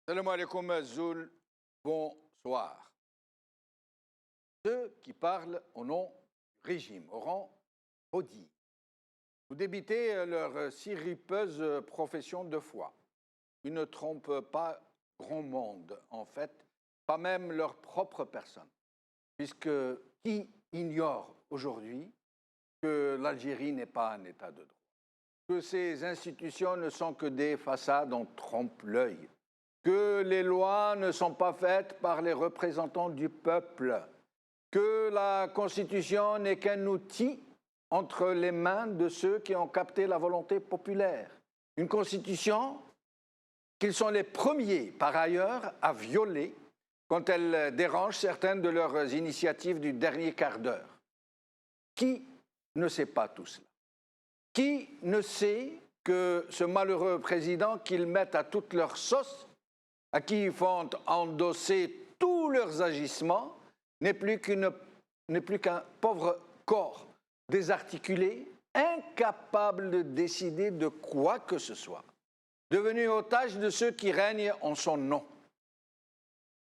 Salam alaikum Azul, bonsoir. Ceux qui parlent au nom du régime auront maudit ou débité leur siripeuse profession de foi. Ils ne trompent pas grand monde, en fait, pas même leur propre personne, puisque qui ignore aujourd'hui que l'Algérie n'est pas un État de droit, que ses institutions ne sont que des façades en trompe-l'œil, que les lois ne sont pas faites par les représentants du peuple, que la Constitution n'est qu'un outil entre les mains de ceux qui ont capté la volonté populaire. Une Constitution qu'ils sont les premiers, par ailleurs, à violer quand elle dérange certaines de leurs initiatives du dernier quart d'heure. Qui ne sait pas tout cela? Qui ne sait que ce malheureux président qu'ils mettent à toute leur sauce, à qui ils font endosser tous leurs agissements, n'est plus qu'un pauvre corps désarticulé, incapable de décider de quoi que ce soit, devenu otage de ceux qui règnent en son nom.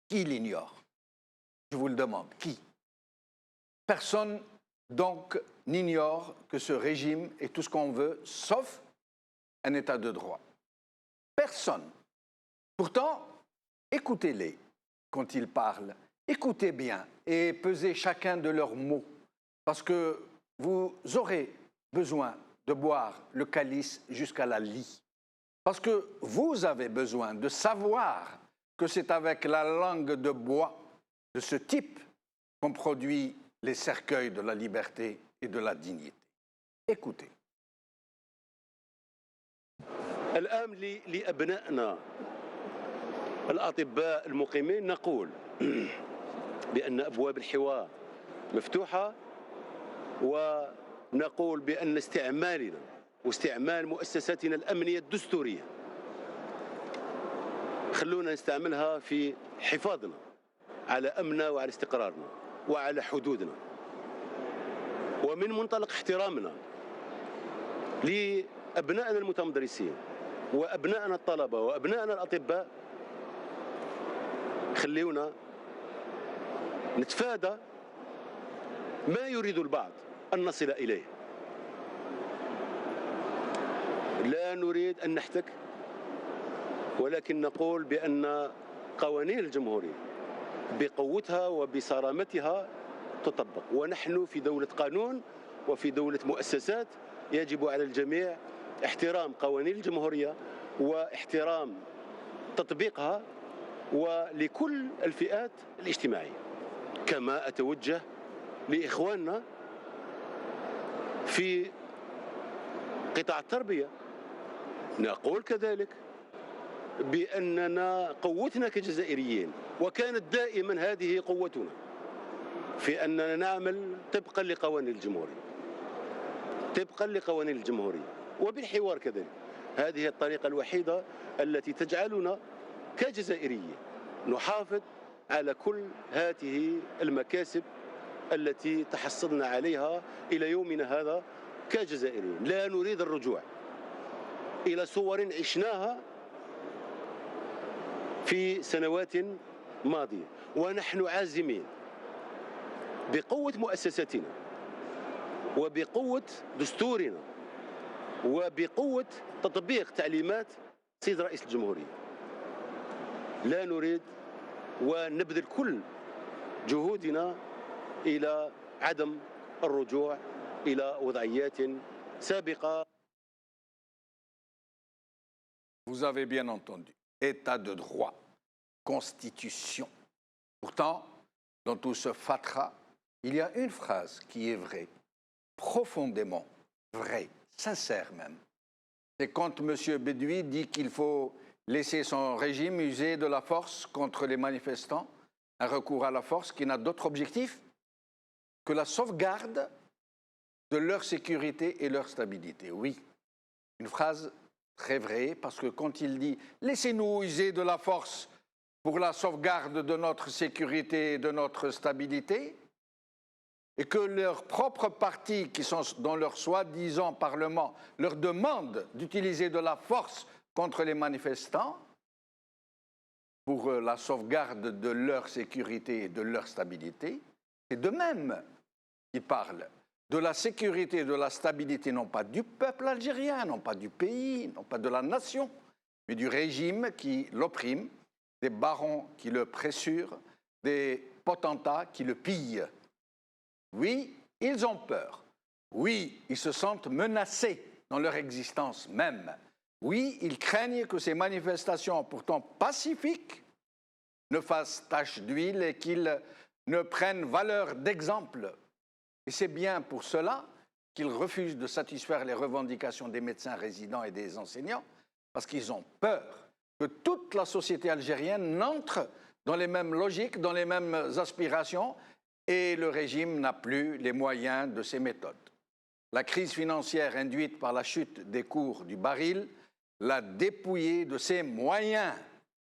Qui l'ignore? Je vous le demande, qui? Personne donc n'ignore que ce régime est tout ce qu'on veut, sauf un État de droit. Personne. Pourtant, écoutez-les quand ils parlent, écoutez bien et pesez chacun de leurs mots, parce que vous aurez besoin de boire le calice jusqu'à la lie, parce que vous avez besoin de savoir que c'est avec la langue de bois de ce type qu'on produit les cercueils de la liberté et de la dignité. Écoutez. الآن لأبنائنا الأطباء المقيمين نقول بأن أبواب الحوار مفتوحة، ونقول بأن استعمالنا واستعمال مؤسساتنا الأمنية الدستورية خلونا نستعملها في حفاظنا على أمننا وعلى استقرارنا وعلى حدودنا، ومن منطلق احترامنا لأبنائنا المتمدرسين وأبنائنا الطلبة وأبنائنا الأطباء، خليونا نتفادى ما يريد البعض أن نصل إليه. لا نريد أن نحتك، ولكن نقول بأن قوانين الجمهورية بقوتها وبصرامتها تطبق، ونحن في دولة قانون وفي دولة مؤسسات. يجب على الجميع احترام قوانين الجمهورية واحترام تطبيقها ولكل الفئات الاجتماعية. كما أتوجه لإخواننا في قطاع التربية، نقول كذلك بأننا قوتنا كجزائريين، وكانت دائما هذه قوتنا في أننا نعمل طبقا لقوانين الجمهورية، طبقا لقوانين الجمهورية وبالحوار كذلك. هذه الطريقة الوحيدة التي تجعلنا كجزائريين نحافظ على كل هذه المكاسب التي تحصلنا عليها إلى يومنا هذا كجزائريين. لا نريد الرجوع إلى صور عشناها في سنوات ماضية، ونحن عازمين بقوة مؤسساتنا وبقوة دستورنا وبقوة تطبيق تعليمات سيد رئيس الجمهورية. لا نريد ونبذل كل جهودنا إلى عدم الرجوع إلى وضعيات سابقة. Vous avez bien entendu, État de droit, Constitution. Pourtant, dans tout ce fatras, il y a une phrase qui est vraie, profondément vraie, sincère même. C'est quand M. Bedoui dit qu'il faut laisser son régime user de la force contre les manifestants, un recours à la force qui n'a d'autre objectif que la sauvegarde de leur sécurité et leur stabilité. Oui, une phrase très vraie, parce que quand il dit « laissez-nous user de la force pour la sauvegarde de notre sécurité et de notre stabilité », et que leur propre parti, qui sont dans leur soi-disant Parlement, leur demande d'utiliser de la force contre les manifestants, pour la sauvegarde de leur sécurité et de leur stabilité, c'est d'eux-mêmes qu'ils parlent. De la sécurité et de la stabilité, non pas du peuple algérien, non pas du pays, non pas de la nation, mais du régime qui l'opprime, des barons qui le pressurent, des potentats qui le pillent. Oui, ils ont peur. Oui, ils se sentent menacés dans leur existence même. Oui, ils craignent que ces manifestations, pourtant pacifiques, ne fassent tache d'huile et qu'ils ne prennent valeur d'exemple. Et c'est bien pour cela qu'ils refusent de satisfaire les revendications des médecins résidents et des enseignants, parce qu'ils ont peur que toute la société algérienne n'entre dans les mêmes logiques, dans les mêmes aspirations, et le régime n'a plus les moyens de ses méthodes. La crise financière induite par la chute des cours du baril l'a dépouillé de ses moyens,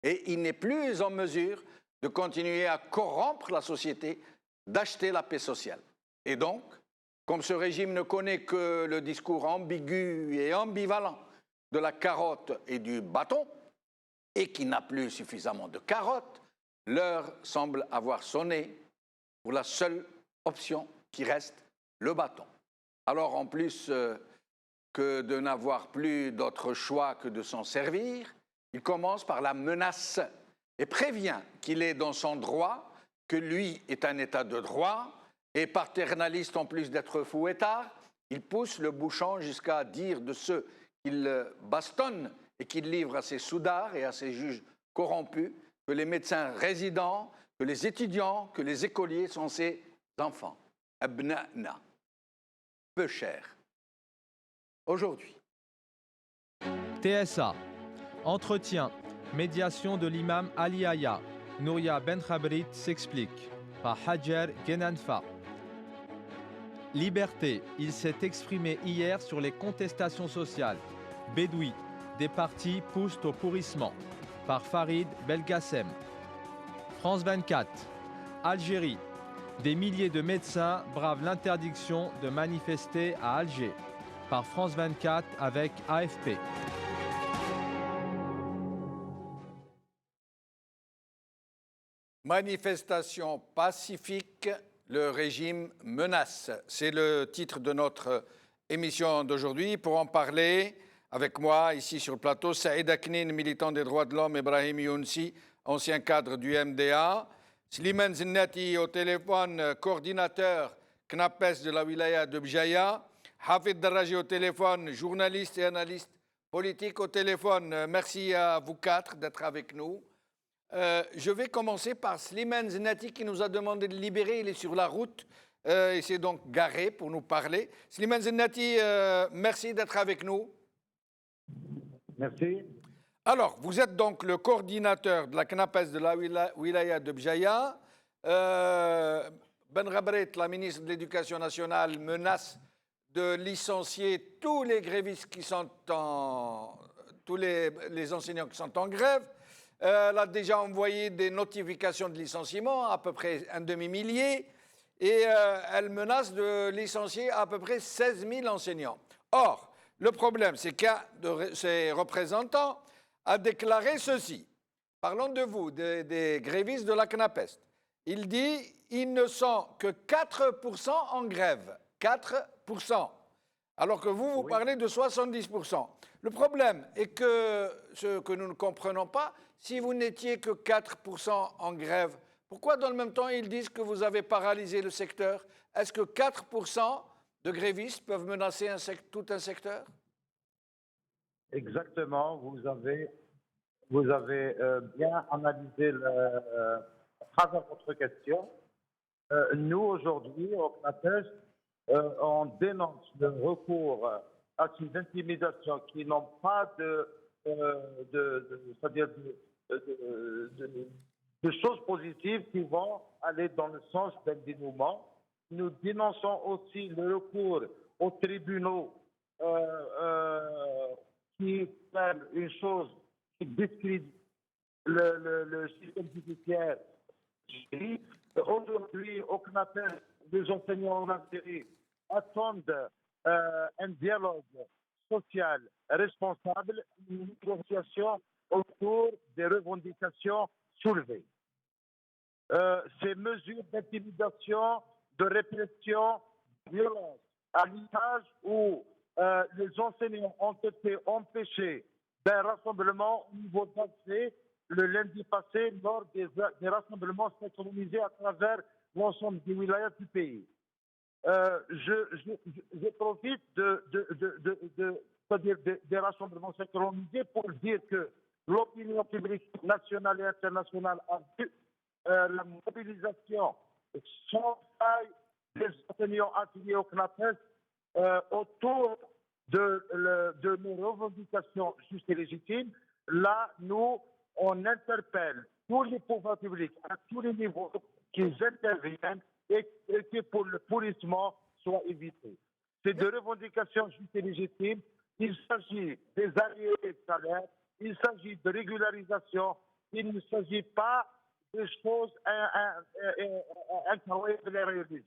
et il n'est plus en mesure de continuer à corrompre la société, d'acheter la paix sociale. Et donc, comme ce régime ne connaît que le discours ambigu et ambivalent de la carotte et du bâton, et qui n'a plus suffisamment de carottes, l'heure semble avoir sonné pour la seule option qui reste, le bâton. Alors, en plus que de n'avoir plus d'autre choix que de s'en servir, il commence par la menace et prévient qu'il est dans son droit, que lui est un État de droit, et paternaliste en plus d'être fouettard, il pousse le bouchon jusqu'à dire de ceux qu'il bastonne et qu'il livre à ses soudards et à ses juges corrompus que les médecins résidents, que les étudiants, que les écoliers sont ses enfants. Abna'na. Peu cher. Aujourd'hui. TSA. Entretien. Médiation de l'imam Ali Aya. Nouria Ben Khabrit s'explique. Par Hajar Genanfa. Liberté. Il s'est exprimé hier sur les contestations sociales. Bédoui. Des partis poussent au pourrissement. Par Farid Belgassem. France 24. Algérie. Des milliers de médecins bravent l'interdiction de manifester à Alger. Par France 24 avec AFP. Manifestation pacifique, le régime menace. C'est le titre de notre émission d'aujourd'hui. Pour en parler, avec moi, ici sur le plateau, Saïd Aknin, militant des droits de l'homme, Ibrahim Younsi, ancien cadre du MDA, Slimane Zinnati au téléphone, coordinateur CNAPES de la wilaya de Bjaya, Hafid Daraji au téléphone, journaliste et analyste politique au téléphone. Merci à vous quatre d'être avec nous. Je vais commencer par Slimane Zinnati qui nous a demandé de libérer. Il est sur la route. Il s'est donc garé pour nous parler. Slimane Zinnati, merci d'être avec nous. Merci. Alors, vous êtes donc le coordinateur de la CNAPES de la wilaya de Bjaya. Ben Rabret, la ministre de l'Éducation nationale, menace de licencier tous les grévistes qui sont tous les enseignants qui sont en grève. Elle a déjà envoyé des notifications de licenciement, à peu près un demi-millier, et elle menace de licencier à peu près 16 000 enseignants. Or, le problème, c'est qu'un de ses représentants a déclaré ceci. Parlons de vous, des grévistes de la CNAPES. Il dit ils ne sont que 4% en grève. 4%. Alors que vous parlez de 70%. Le problème est que ce que nous ne comprenons pas, si vous n'étiez que 4% en grève, pourquoi dans le même temps ils disent que vous avez paralysé le secteur? Est-ce que 4% de grévistes peuvent menacer tout un secteur? Exactement, vous avez bien analysé à travers votre question. Nous, aujourd'hui, au CNAPES, on dénonce le recours à ces intimidations qui n'ont pas de choses positives qui vont aller dans le sens d'un dénouement. Nous dénonçons aussi le recours aux tribunaux qui fait une chose qui discrédite le système judiciaire. Aujourd'hui, au CNAPES, les enseignants en Algérie attendent un dialogue social responsable, une négociation autour des revendications soulevées. Ces mesures d'intimidation, de répression, de violence, à l'image où les enseignants ont été empêchés d'un rassemblement au niveau d'Accès le lundi passé lors des rassemblements synchronisés à travers l'ensemble des wilayas du pays. Je profite c'est-à-dire des rassemblements synchronisés pour dire que l'opinion publique nationale et internationale a vu la mobilisation sans faille des enseignants affiliés au CNAPES autour de nos revendications justes et légitimes. Là, nous, on interpelle tous les pouvoirs publics à tous les niveaux qu'ils interviennent et que pour le pourrissement soit évité. C'est de revendications justes et légitimes. Il s'agit des arriérés de salaire, il s'agit de régularisation, il ne s'agit pas de choses incroyables et réalisées.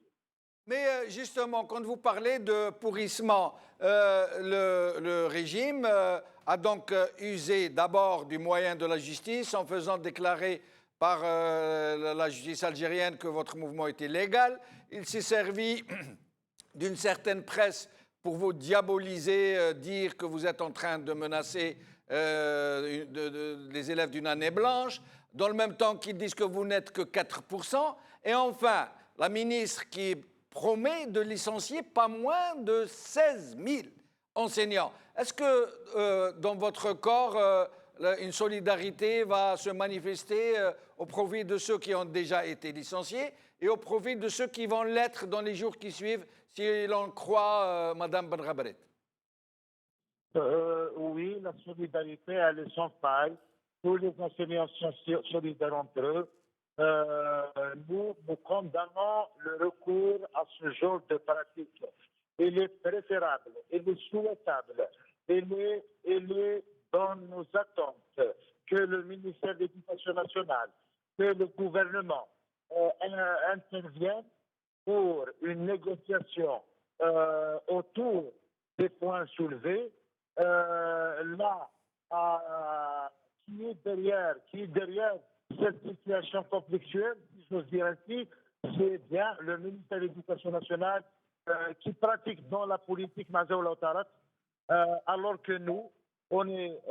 Mais justement, quand vous parlez de pourrissement, le régime a donc usé d'abord du moyen de la justice en faisant déclarer par la justice algérienne que votre mouvement était légal. Il s'est servi d'une certaine presse pour vous diaboliser, dire que vous êtes en train de menacer les élèves d'une année blanche, dans le même temps qu'ils disent que vous n'êtes que 4%. Et enfin, la ministre qui promet de licencier pas moins de 16 000 enseignants. Est-ce que dans votre corps, une solidarité va se manifester au profit de ceux qui ont déjà été licenciés et au profit de ceux qui vont l'être dans les jours qui suivent, si l'on croit Mme Benrabaret? Oui, la solidarité, elle est sans faille. Tous les enseignants sont solidaires entre eux. Nous condamnons le recours à ce genre de pratique. Il est préférable, il est souhaitable, il est dans nos attentes que le ministère de l'Éducation nationale, que le gouvernement intervienne pour une négociation autour des points soulevés. Qui est derrière cette situation conflictuelle, si j'ose dire ainsi, c'est bien le ministère de l'Éducation nationale qui pratique dans la politique Mazaoula Otarat, alors que nous, on est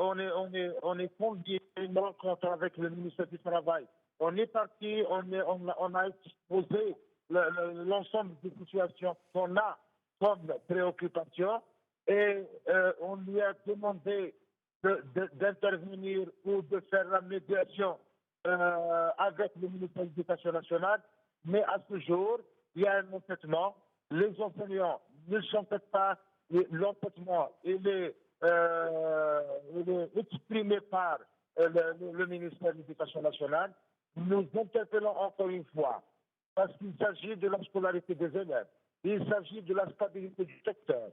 conviés à une rencontre avec le ministère du Travail. On est parti, on a exposé l'ensemble des situations qu'on a comme préoccupation et on lui a demandé d'intervenir ou de faire la médiation avec le ministère de l'Éducation nationale, mais à ce jour, il y a un entêtement. Les enseignants ne s'entêtent pas. L'entêtement, il est exprimé par le ministère de l'Éducation nationale. Nous interpellons encore une fois, parce qu'il s'agit de la scolarité des élèves, il s'agit de la stabilité du secteur.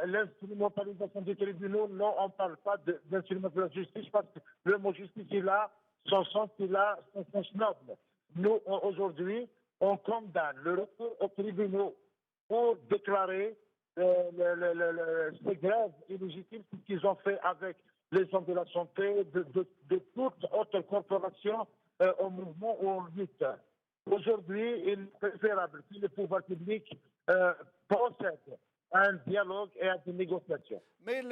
L'instrumentalisation des tribunaux, non, on ne parle pas d'instrumentalisation de la justice parce que le mot justice, il a son sens, il a son sens noble. Nous, aujourd'hui, on condamne le recours aux tribunaux pour déclarer ces grèves illégitimes qu'ils ont fait avec les hommes de la santé, de toute autre corporation au mouvement où on lutte. Aujourd'hui, il est préférable que les pouvoirs publics procèdent à un dialogue et à des négociations. Mais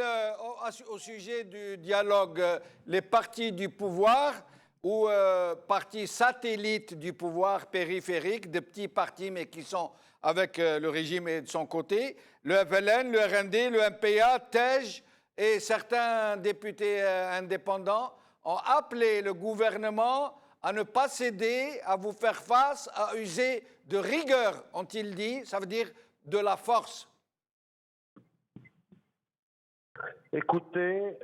au sujet du dialogue, les partis du pouvoir ou partis satellites du pouvoir périphérique, de petits partis mais qui sont avec le régime et de son côté, le FLN, le RND, le MPA, TEJ et certains députés indépendants ont appelé le gouvernement à ne pas céder, à vous faire face, à user de rigueur, ont-ils dit, ça veut dire de la force. Écoutez,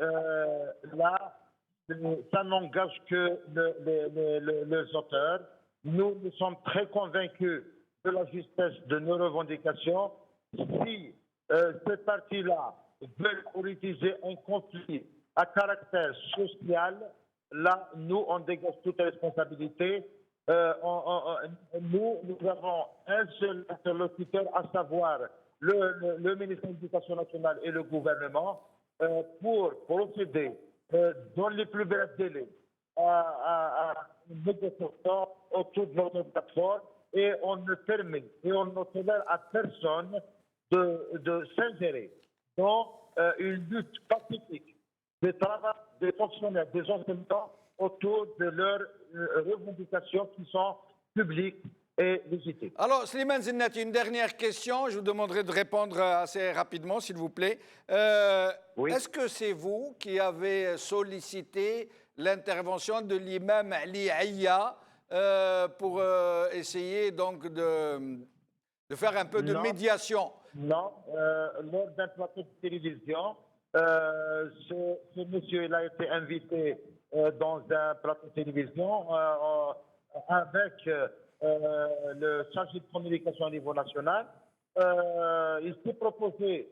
là, ça n'engage que les auteurs. Nous sommes très convaincus de la justesse de nos revendications. Si ces partis-là veulent politiser un conflit à caractère social, là, nous, on dégage toute responsabilité. Nous avons un seul interlocuteur, à savoir le ministère de l'Éducation nationale et le gouvernement, pour procéder dans les plus brefs délais à une négociation autour de notre plateforme et on ne permet et on ne tolère à personne de s'ingérer dans une lutte pacifique des travailleurs, des fonctionnaires, des enseignants autour de leurs revendications qui sont publiques et légitimes. Alors, Slimane Zinnati, une dernière question. Je vous demanderai de répondre assez rapidement, s'il vous plaît. Oui. Est-ce que c'est vous qui avez sollicité l'intervention de l'imam Ali Aya pour essayer donc de faire un peu de Non. médiation? Non, lors d'un plateau de télévision, ce monsieur il a été invité dans un plateau de télévision avec le chargé de communication au niveau national. Il s'est proposé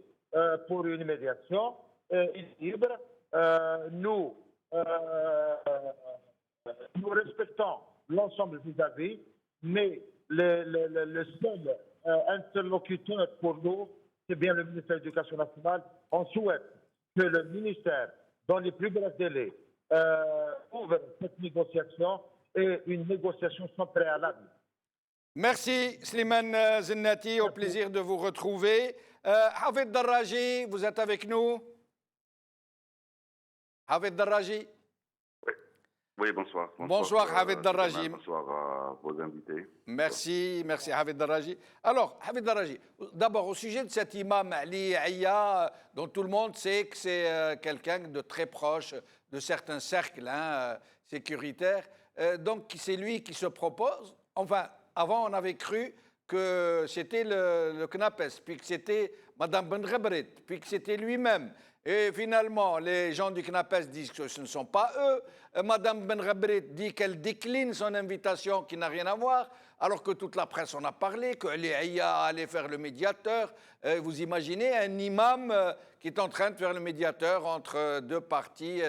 pour une médiation. Il est libre. Nous respectons l'ensemble des avis, mais le seul interlocuteur pour nous, c'est bien le ministère de l'Éducation nationale. On souhaite que le ministère, dans les plus brefs délais, ouvre cette négociation et une négociation sans préalable. Merci Slimane Zinnati, au plaisir de vous retrouver. Hafid Darraji, vous êtes avec nous? Hafid Darraji? Oui, bonsoir. Bonsoir, Hafid Darraji. Bonsoir à vos invités. Merci, merci Hafid Darraji. Alors, Hafid Darraji, d'abord au sujet de cet imam Ali Aya, dont tout le monde sait que c'est quelqu'un de très proche de certains cercles sécuritaires, donc c'est lui qui se propose, enfin, avant on avait cru que c'était le CNAPES, puis que c'était Mme Benrabrit, puis que c'était lui-même. Et finalement, les gens du CNAPES disent que ce ne sont pas eux. Mme Benrabrit dit qu'elle décline son invitation, qui n'a rien à voir, alors que toute la presse en a parlé, qu'elle allait faire le médiateur. Vous imaginez un imam qui est en train de faire le médiateur entre deux parties,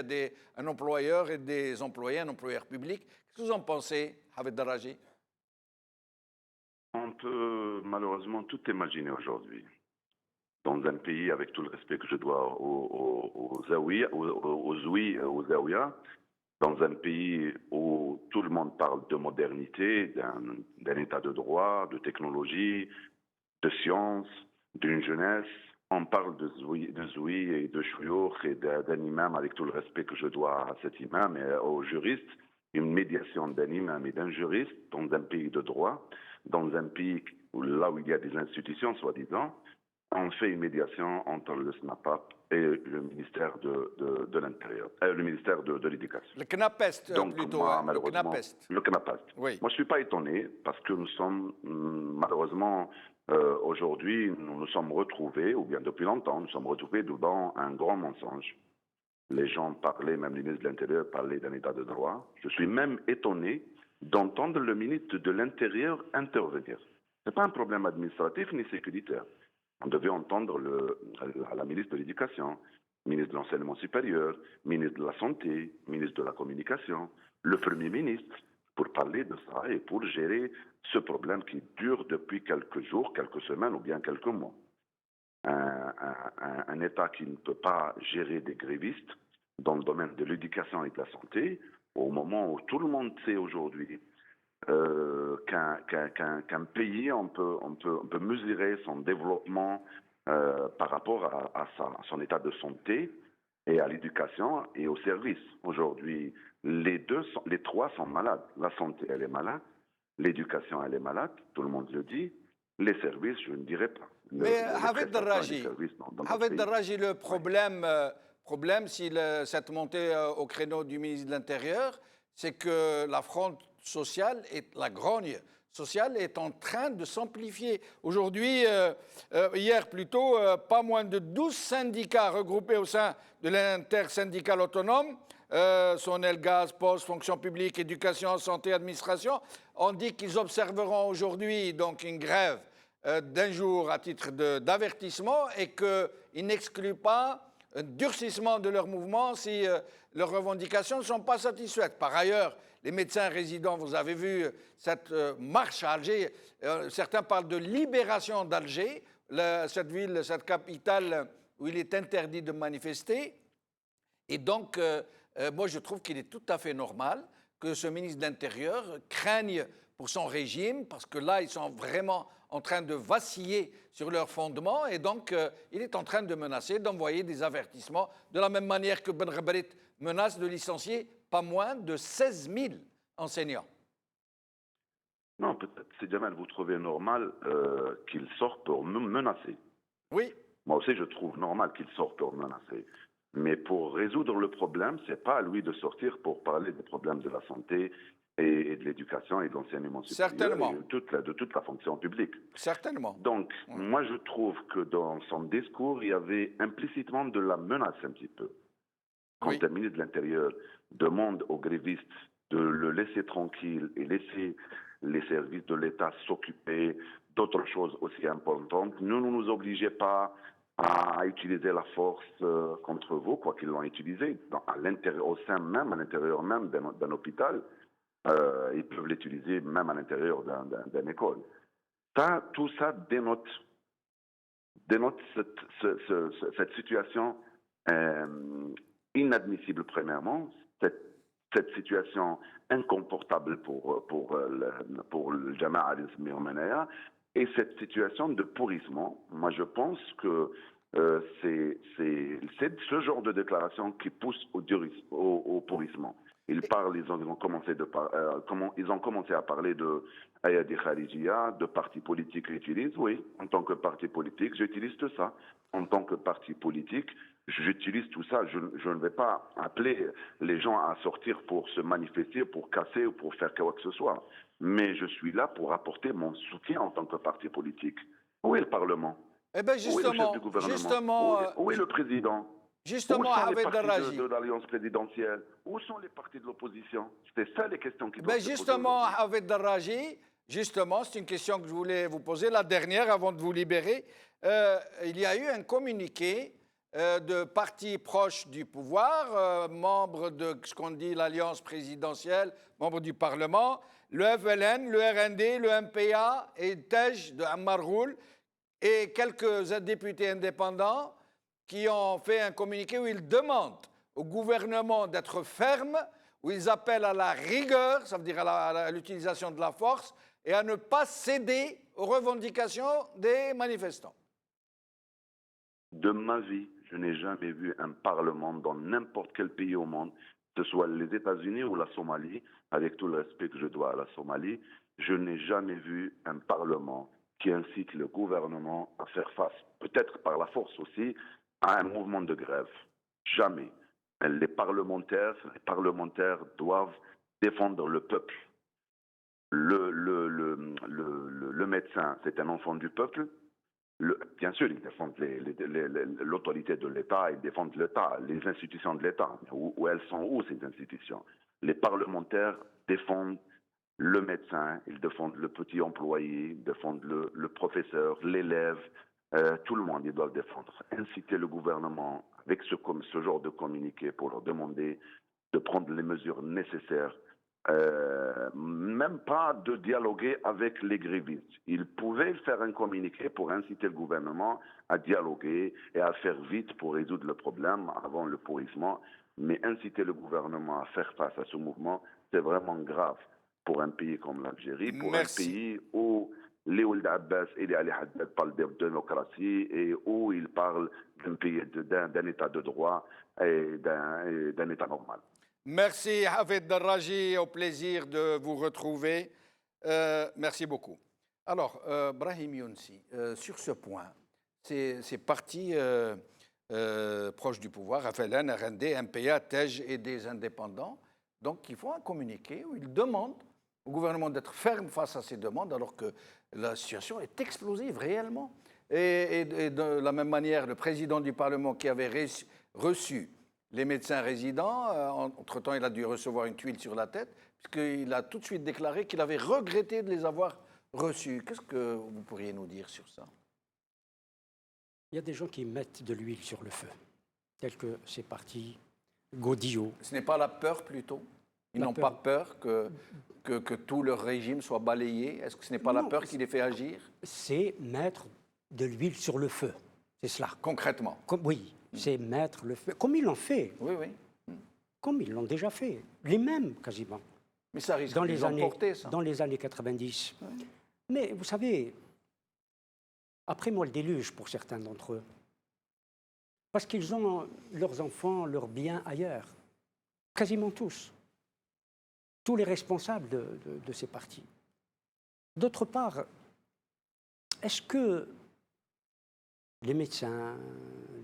un employeur et des employés, un employeur public. Qu'est-ce que vous en pensez, Hafid Darraji? On peut malheureusement tout imaginer aujourd'hui. Dans un pays, avec tout le respect que je dois aux Zaouïas, dans un pays où tout le monde parle de modernité, d'un état de droit, de technologie, de science, d'une jeunesse, on parle de Zoui et de Chouyour et d'un imam, avec tout le respect que je dois à cet imam et aux juristes, une médiation d'un imam et d'un juriste dans un pays de droit, dans un pays là où il y a des institutions, soi-disant. On fait une médiation entre le SNAPAP et le ministère de l'Intérieur, le ministère de l'Éducation. Le CNAPES, donc, plutôt, moi, le CNAPES. Le CNAPES. Oui. Moi, je ne suis pas étonné parce que nous sommes, malheureusement, aujourd'hui, nous nous sommes retrouvés, ou bien depuis longtemps, nous sommes retrouvés devant un grand mensonge. Les gens parlaient, même le ministre de l'Intérieur parlait d'un état de droit. Je suis même étonné d'entendre le ministre de l'Intérieur intervenir. Ce n'est pas un problème administratif ni sécuritaire. On devait entendre la ministre de l'Éducation, ministre de l'Enseignement supérieur, ministre de la Santé, ministre de la Communication, le Premier ministre, pour parler de ça et pour gérer ce problème qui dure depuis quelques jours, quelques semaines ou bien quelques mois. Un État qui ne peut pas gérer des grévistes dans le domaine de l'éducation et de la santé, au moment où tout le monde sait aujourd'hui qu'un pays, on peut mesurer son développement par rapport à son état de santé et à l'éducation et aux services. Aujourd'hui, les trois sont malades. La santé, elle est malade. L'éducation, elle est malade. Tout le monde le dit. Les services, je ne dirais pas. Mais Hafid Darraji, le problème si cette montée au créneau du ministre de l'Intérieur, c'est que la fronde sociale et la grogne sociale est en train de s'amplifier. Aujourd'hui, hier plutôt, pas moins de 12 syndicats regroupés au sein de l'intersyndicale autonome, Sonel, Gaz, Poste, Fonction publique, Éducation, Santé, Administration, ont dit qu'ils observeront aujourd'hui donc une grève d'un jour à titre d'avertissement et qu'ils n'excluent pas un durcissement de leur mouvement si leurs revendications ne sont pas satisfaites. Par ailleurs, les médecins résidents, vous avez vu cette marche à Alger, certains parlent de libération d'Alger, cette ville, cette capitale où il est interdit de manifester. Et donc, moi je trouve qu'il est tout à fait normal que ce ministre de l'Intérieur craigne pour son régime, parce que là, ils sont vraiment en train de vaciller sur leurs fondements, et donc il est en train de menacer, d'envoyer des avertissements, de la même manière que Ben Rabarit menace de licencier pas moins de 16 000 enseignants. Non, peut-être, c'est Jamal, vous trouvez normal qu'il sorte pour nous menacer. Oui. Moi aussi, je trouve normal qu'il sorte pour menacer. Mais pour résoudre le problème, ce n'est pas à lui de sortir pour parler des problèmes de la santé et de l'éducation et de l'enseignement supérieur. Certainement. Et de toute la fonction publique. Certainement. Donc, moi, je trouve que dans son discours, il y avait implicitement de la menace un petit peu. Quand Oui. le ministre de l'Intérieur demande aux grévistes de le laisser tranquille et laisser les services de l'État s'occuper d'autres choses aussi importantes, ne nous obligez pas à utiliser la force contre vous, quoi qu'ils l'ont utilisé, au sein même, à l'intérieur même d'un hôpital. Ils peuvent l'utiliser même à l'intérieur d'une école. Tout ça dénote cette situation inadmissible, premièrement, cette situation incomportable pour le Jama'a al-Islami Romanaya, et cette situation de pourrissement. Moi, je pense que c'est ce genre de déclaration qui pousse au pourrissement. Ils ont commencé à parler de Ayadi Khalijia, de partis politiques qu'ils utilisent. Oui, en tant que parti politique, j'utilise tout ça. En tant que parti politique, j'utilise tout ça. Je ne vais pas appeler les gens à sortir pour se manifester, pour casser ou pour faire quoi que ce soit. Mais je suis là pour apporter mon soutien en tant que parti politique. Où est le Parlement? Eh bien, justement, où est le chef du gouvernement? Où est le président? Justement, où sont les Hafed partis Darraji. de l'alliance présidentielle? Où sont les partis de l'opposition? C'est ça les questions qui doivent Ben se poser justement, aujourd'hui. Hafed Darraji, justement, c'est une question que je voulais vous poser, la dernière avant de vous libérer. Il y a eu un communiqué de partis proches du pouvoir, membres de ce qu'on dit l'alliance présidentielle, membres du Parlement, le FLN, le RND, le MPA et TEJ de Ammar Ghoul, et quelques députés indépendants qui ont fait un communiqué où ils demandent au gouvernement d'être ferme, où ils appellent à la rigueur, ça veut dire à l'utilisation de la force, et à ne pas céder aux revendications des manifestants. De ma vie, je n'ai jamais vu un parlement dans n'importe quel pays au monde, que ce soit les États-Unis ou la Somalie, avec tout le respect que je dois à la Somalie, je n'ai jamais vu un parlement qui incite le gouvernement à faire face, peut-être par la force aussi, à un mouvement de grève. Jamais. Les parlementaires doivent défendre le peuple. Le médecin, c'est un enfant du peuple. Bien sûr, ils défendent l'autorité de l'État, ils défendent l'État, les institutions de l'État. Où elles sont où ces institutions? Les parlementaires défendent le médecin, ils défendent le petit employé, ils défendent le professeur, l'élève, tout le monde, ils doivent défendre. Inciter le gouvernement avec ce genre de communiqué pour leur demander de prendre les mesures nécessaires. Même pas de dialoguer avec les grévistes. Ils pouvaient faire un communiqué pour inciter le gouvernement à dialoguer et à faire vite pour résoudre le problème avant le pourrissement. Mais inciter le gouvernement à faire face à ce mouvement, c'est vraiment grave pour un pays comme l'Algérie, pour un pays où Léold Abbas et Ali Haddad parlent de démocratie et où ils parlent d'un pays, d'un état de droit et d'un état normal. Merci Hafed Darraji, au plaisir de vous retrouver. Merci beaucoup. Alors, Brahim Younsi, sur ce point, ces partis proches du pouvoir, FLN, RND, MPA, TEJ et des indépendants, donc ils font un communiqué où ils demandent au gouvernement d'être ferme face à ces demandes, alors que la situation est explosive réellement. Et de la même manière, le président du Parlement qui avait reçu les médecins résidents, entre-temps, il a dû recevoir une tuile sur la tête, puisqu'il a tout de suite déclaré qu'il avait regretté de les avoir reçus. Qu'est-ce que vous pourriez nous dire sur ça? Il y a des gens qui mettent de l'huile sur le feu, tels que ces partis Godillot. Ce n'est pas la peur plutôt? Ils n'ont pas peur que tout leur régime soit balayé? Est-ce que ce n'est pas la peur qui les fait agir? C'est mettre de l'huile sur le feu, c'est cela. Concrètement? Oui. C'est mettre le feu, comme ils l'ont fait. Oui, oui. comme ils l'ont déjà fait, les mêmes quasiment, Mais ça risque dans de les les emporter, ça. dans les années 90. Mais vous savez, après moi le déluge pour certains d'entre eux, parce qu'ils ont leurs enfants, leurs biens ailleurs, quasiment tous les responsables de ces partis. D'autre part, est-ce que les médecins,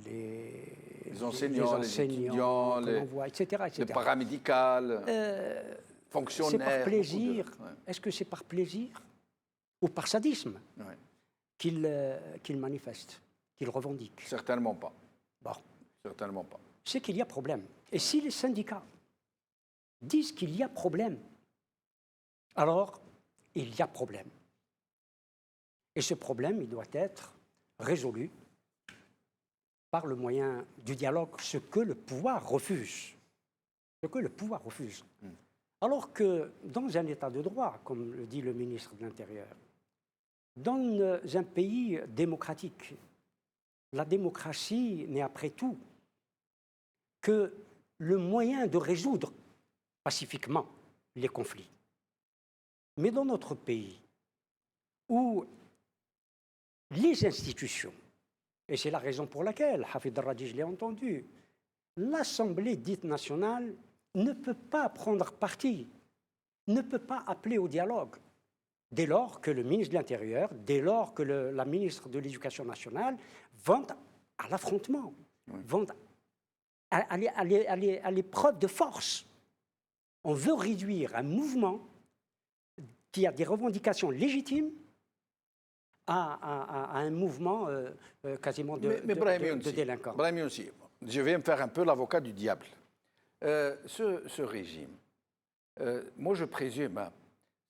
Les enseignants, les étudiants, que l'on voit, etc., les paramédicales, fonctionnaires. c'est par beaucoup plaisir. de- ouais. Est-ce que c'est par plaisir ou par sadisme Ouais. qu'ils manifestent, qu'ils revendiquent? Certainement pas. Bon, Certainement pas. c'est qu'il y a problème. Et si les syndicats disent qu'il y a problème, alors il y a problème. Et ce problème, il doit être résolu par le moyen du dialogue, ce que le pouvoir refuse. Ce que le pouvoir refuse. Alors que dans un état de droit, comme le dit le ministre de l'Intérieur, dans un pays démocratique, la démocratie n'est après tout que le moyen de résoudre pacifiquement les conflits. Mais dans notre pays, où les institutions, et c'est la raison pour laquelle, Hafid al-Radi, je l'ai entendu, l'Assemblée dite nationale ne peut pas prendre parti, ne peut pas appeler au dialogue, dès lors que le ministre de l'Intérieur, dès lors que la ministre de l'Éducation nationale vont à l'affrontement, vont à l'épreuve de force. On veut réduire un mouvement qui a des revendications légitimes à un mouvement quasiment de délinquants. Brahim aussi, je vais me faire un peu l'avocat du diable. Ce régime, moi je présume,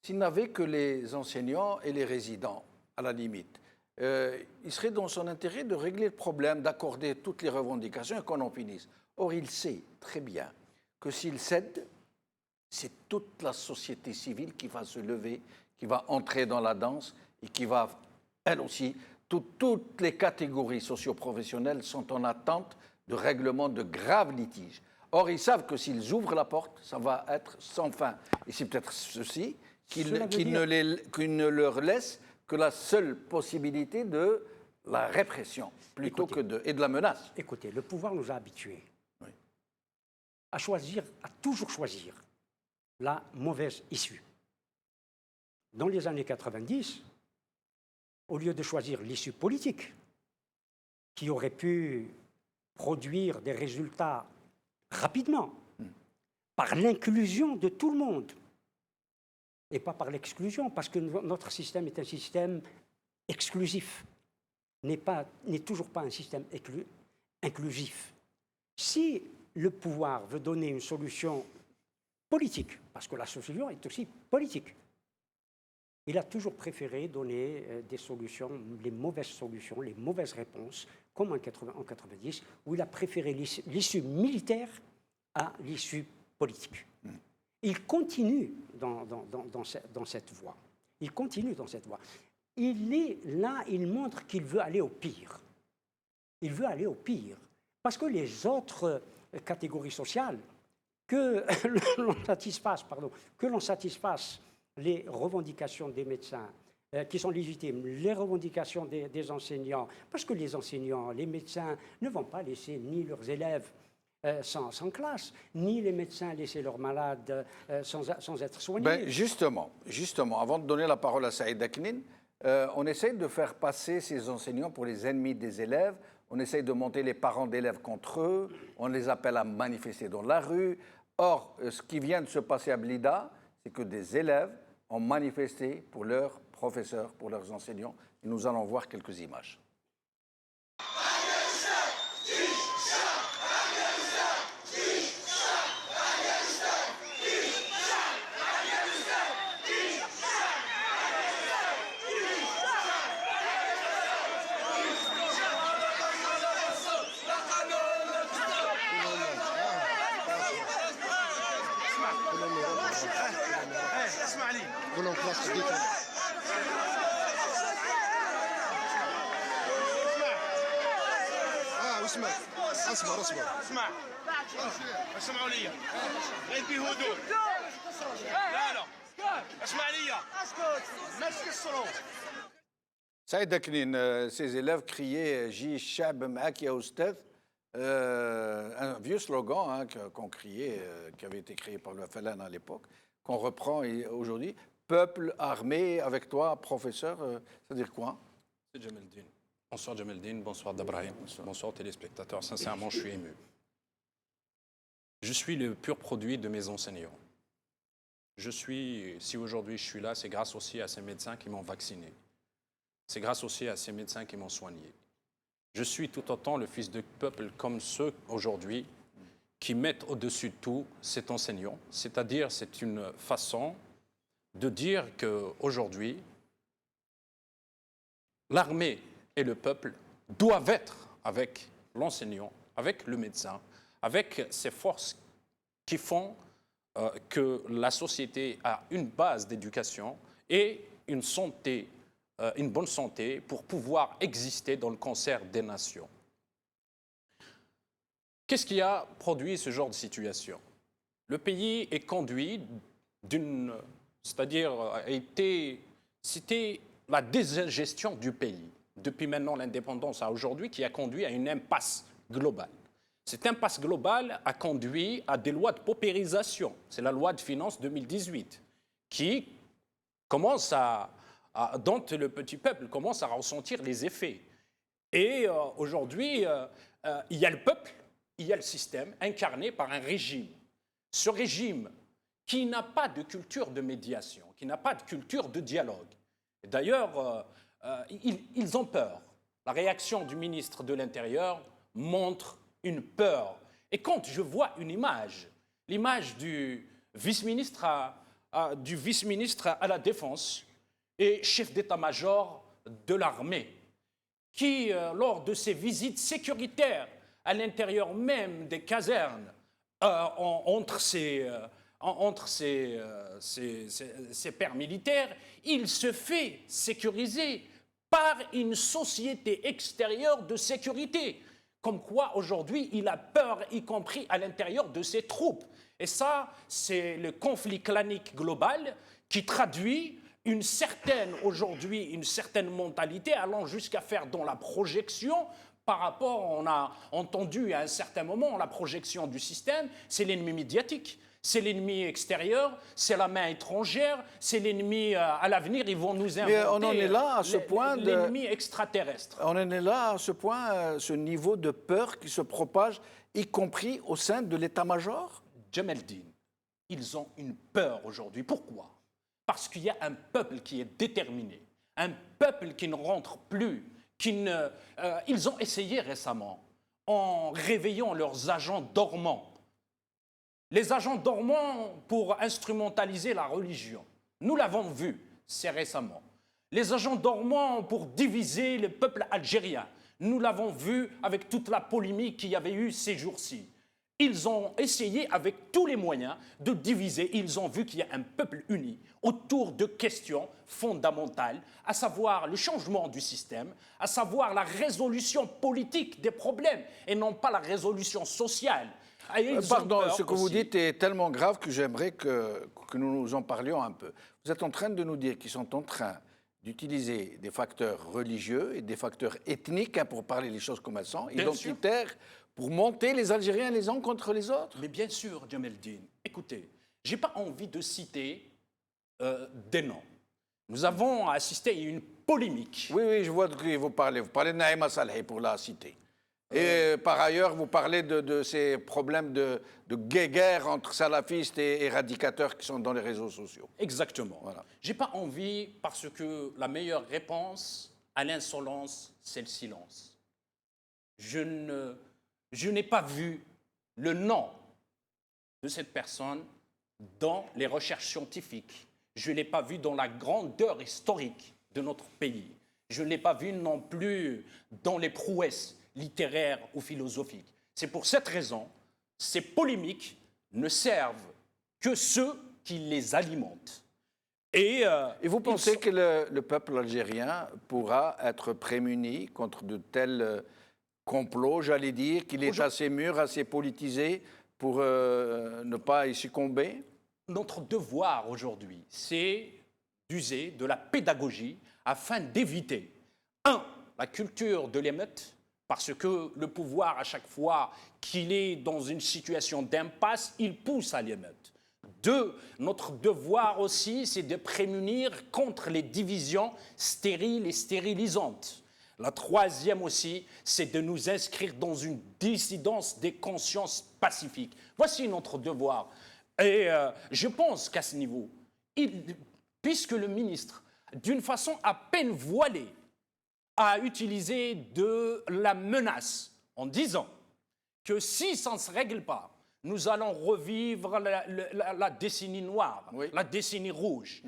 s'il n'avait que les enseignants et les résidents, à la limite, il serait dans son intérêt de régler le problème, d'accorder toutes les revendications et qu'on en finisse. Or, il sait très bien que s'il cède, c'est toute la société civile qui va se lever, qui va entrer dans la danse et qui va, elle aussi, toutes les catégories socio-professionnelles sont en attente de règlement de graves litiges. Or, ils savent que s'ils ouvrent la porte, ça va être sans fin. Et c'est peut-être ceci qui ne leur laisse que la seule possibilité de la répression, plutôt et de la menace. Écoutez, le pouvoir nous a habitués à toujours choisir la mauvaise issue. Dans les années 90, au lieu de choisir l'issue politique, qui aurait pu produire des résultats rapidement, par l'inclusion de tout le monde, et pas par l'exclusion, parce que notre système est un système exclusif, n'est toujours pas un système inclusif. Si le pouvoir veut donner une solution politique, parce que la solution est aussi politique, il a toujours préféré donner des solutions, les mauvaises réponses, comme en 90, où il a préféré l'issue militaire à l'issue politique. Il continue dans cette voie. Il continue dans cette voie. Il est là, il montre qu'il veut aller au pire. Il veut aller au pire. Parce que les autres catégories sociales, que l'on satisfasse les revendications des médecins, qui sont légitimes, les revendications des enseignants, parce que les enseignants, les médecins ne vont pas laisser ni leurs élèves sans classe, ni les médecins laisser leurs malades sans être soignés. Ben justement, avant de donner la parole à Saïd Aknin, on essaye de faire passer ces enseignants pour les ennemis des élèves, on essaye de monter les parents d'élèves contre eux, on les appelle à manifester dans la rue. Or, ce qui vient de se passer à Blida, c'est que des élèves ont manifesté pour leurs professeurs, pour leurs enseignants, et nous allons voir quelques images. كلهم خلاص خديتهم اسمع واسمع اصبر اصبر اسمع اسمعوا لي غير بهدوء لا لا اسمع لي ما تكسروا Saïd Aknin, ses élèves criaient Ji Shab Ma'ak ya Oustad, un vieux slogan qu'on criait, qui avait été créé par le Falan à l'époque, qu'on reprend aujourd'hui. Peuple armé avec toi, professeur, ça veut dire quoi? C'est Jamaldine. Bonsoir Jamaldine, bonsoir Dabrahim, bonsoir téléspectateurs. Sincèrement, je suis ému. Je suis le pur produit de mes enseignants. Si aujourd'hui je suis là, c'est grâce aussi à ces médecins qui m'ont vacciné. C'est grâce aussi à ces médecins qui m'ont soigné. Je suis tout autant le fils du peuple comme ceux aujourd'hui qui mettent au-dessus de tout cet enseignant. C'est-à-dire, c'est une façon de dire qu'aujourd'hui, l'armée et le peuple doivent être avec l'enseignant, avec le médecin, avec ces forces qui font que la société a une base d'éducation et une santé, une bonne santé pour pouvoir exister dans le concert des nations. Qu'est-ce qui a produit ce genre de situation? Le pays est conduit c'était la désingestion du pays, depuis maintenant l'indépendance à aujourd'hui, qui a conduit à une impasse globale. Cette impasse globale a conduit à des lois de paupérisation. C'est la loi de finances 2018 qui commence dont le petit peuple commence à ressentir les effets. Et aujourd'hui, il y a le peuple, il y a le système incarné par un régime. Ce régime qui n'a pas de culture de médiation, qui n'a pas de culture de dialogue. D'ailleurs, ils ont peur. La réaction du ministre de l'Intérieur montre une peur. Et quand je vois une image, l'image du vice-ministre à la Défense et chef d'état-major de l'armée, qui, lors de ses visites sécuritaires à l'intérieur même des casernes, entre ses pairs militaires, il se fait sécuriser par une société extérieure de sécurité. Comme quoi, aujourd'hui, il a peur, y compris à l'intérieur de ses troupes. Et ça, c'est le conflit clanique global qui traduit aujourd'hui une certaine mentalité allant jusqu'à faire dans la projection par rapport, on a entendu à un certain moment, la projection du système, c'est l'ennemi médiatique. C'est l'ennemi extérieur, c'est la main étrangère, c'est l'ennemi à l'avenir, ils vont nous inventer. Mais on en est là à ce point l'ennemi extraterrestre. On en est là à ce point, ce niveau de peur qui se propage, y compris au sein de l'état-major? Jamaldine, ils ont une peur aujourd'hui. Pourquoi? Parce qu'il y a un peuple qui est déterminé, un peuple qui ne rentre plus, ils ont essayé récemment, en réveillant leurs agents dormants, les agents dormants pour instrumentaliser la religion. Nous l'avons vu, c'est récemment. Les agents dormants pour diviser le peuple algérien. Nous l'avons vu avec toute la polémique qu'il y avait eu ces jours-ci. Ils ont essayé avec tous les moyens de diviser. Ils ont vu qu'il y a un peuple uni autour de questions fondamentales, à savoir le changement du système, à savoir la résolution politique des problèmes et non pas la résolution sociale. Pardon, ce que vous dites est tellement grave que j'aimerais que nous en parlions un peu. Vous êtes en train de nous dire qu'ils sont en train d'utiliser des facteurs religieux et des facteurs ethniques, pour parler les choses comme elles sont, identitaires, pour monter les Algériens les uns contre les autres? Mais bien sûr, Jamaldine. Écoutez, je n'ai pas envie de citer des noms. Nous avons assisté à une polémique. Oui, je vois de qui vous parlez. Vous parlez de Naïma Saleh, pour la citer. Et par ailleurs, vous parlez de ces problèmes de guerre entre salafistes et radicateurs qui sont dans les réseaux sociaux. Exactement. Voilà. Je n'ai pas envie, parce que la meilleure réponse à l'insolence, c'est le silence. Je n'ai pas vu le nom de cette personne dans les recherches scientifiques. Je ne l'ai pas vu dans la grandeur historique de notre pays. Je ne l'ai pas vu non plus dans les prouesses littéraires ou philosophiques. C'est pour cette raison, ces polémiques ne servent que ceux qui les alimentent. Et vous pensez que le peuple algérien pourra être prémuni contre de telles complot, j'allais dire, qu'il est assez mûr, assez politisé pour ne pas y succomber? Notre devoir aujourd'hui, c'est d'user de la pédagogie afin d'éviter, la culture de l'émeute, parce que le pouvoir, à chaque fois qu'il est dans une situation d'impasse, il pousse à l'émeute. 2, notre devoir aussi, c'est de prémunir contre les divisions stériles et stérilisantes. La 3e aussi, c'est de nous inscrire dans une dissidence des consciences pacifiques. Voici notre devoir. Et je pense qu'à ce niveau, puisque le ministre, d'une façon à peine voilée, a utilisé de la menace en disant que si ça ne se règle pas, nous allons revivre la décennie noire, la décennie rouge.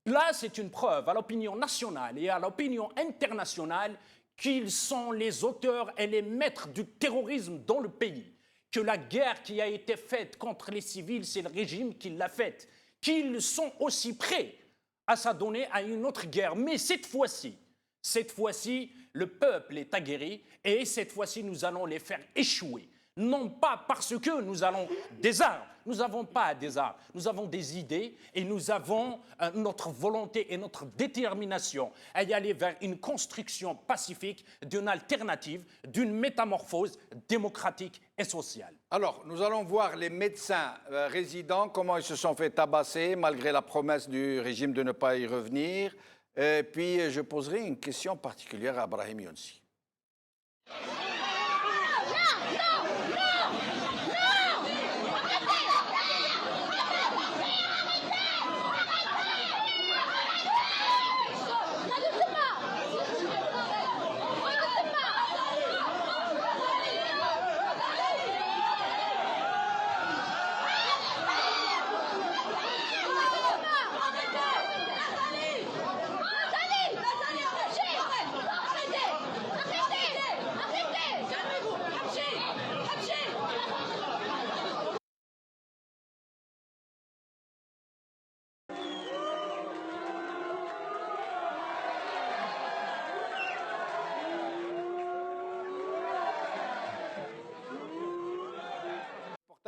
Là, c'est une preuve à l'opinion nationale et à l'opinion internationale qu'ils sont les auteurs et les maîtres du terrorisme dans le pays. Que la guerre qui a été faite contre les civils, c'est le régime qui l'a faite. Qu'ils sont aussi prêts à s'adonner à une autre guerre. Mais cette fois-ci, le peuple est aguerri et cette fois-ci, nous allons les faire échouer. Non pas parce que nous avons des armes. Nous n'avons pas des armes. Nous avons des idées et nous avons notre volonté et notre détermination à y aller vers une construction pacifique d'une alternative, d'une métamorphose démocratique et sociale. Alors, nous allons voir les médecins résidents, comment ils se sont fait tabasser malgré la promesse du régime de ne pas y revenir. Et puis, je poserai une question particulière à Brahim Younsi.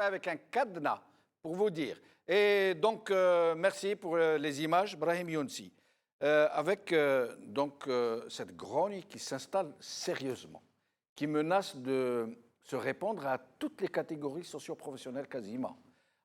Avec un cadenas, pour vous dire. Et donc, merci pour les images, Brahim Younsi. Avec cette grogne qui s'installe sérieusement, qui menace de se répandre à toutes les catégories socio-professionnelles quasiment.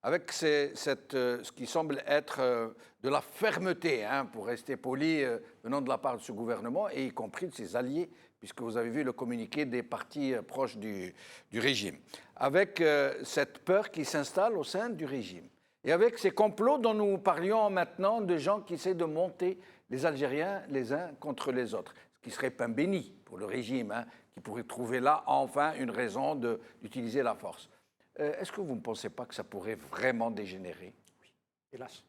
Avec ce qui semble être de la fermeté, pour rester poli, venant de la part de ce gouvernement, et y compris de ses alliés, puisque vous avez vu le communiqué des partis proches du régime, avec cette peur qui s'installe au sein du régime, et avec ces complots dont nous parlions maintenant, de gens qui essaient de monter les Algériens les uns contre les autres, ce qui serait pain béni pour le régime, qui pourrait trouver là enfin une raison d'utiliser la force. Est-ce que vous ne pensez pas que ça pourrait vraiment dégénérer? Oui, hélas.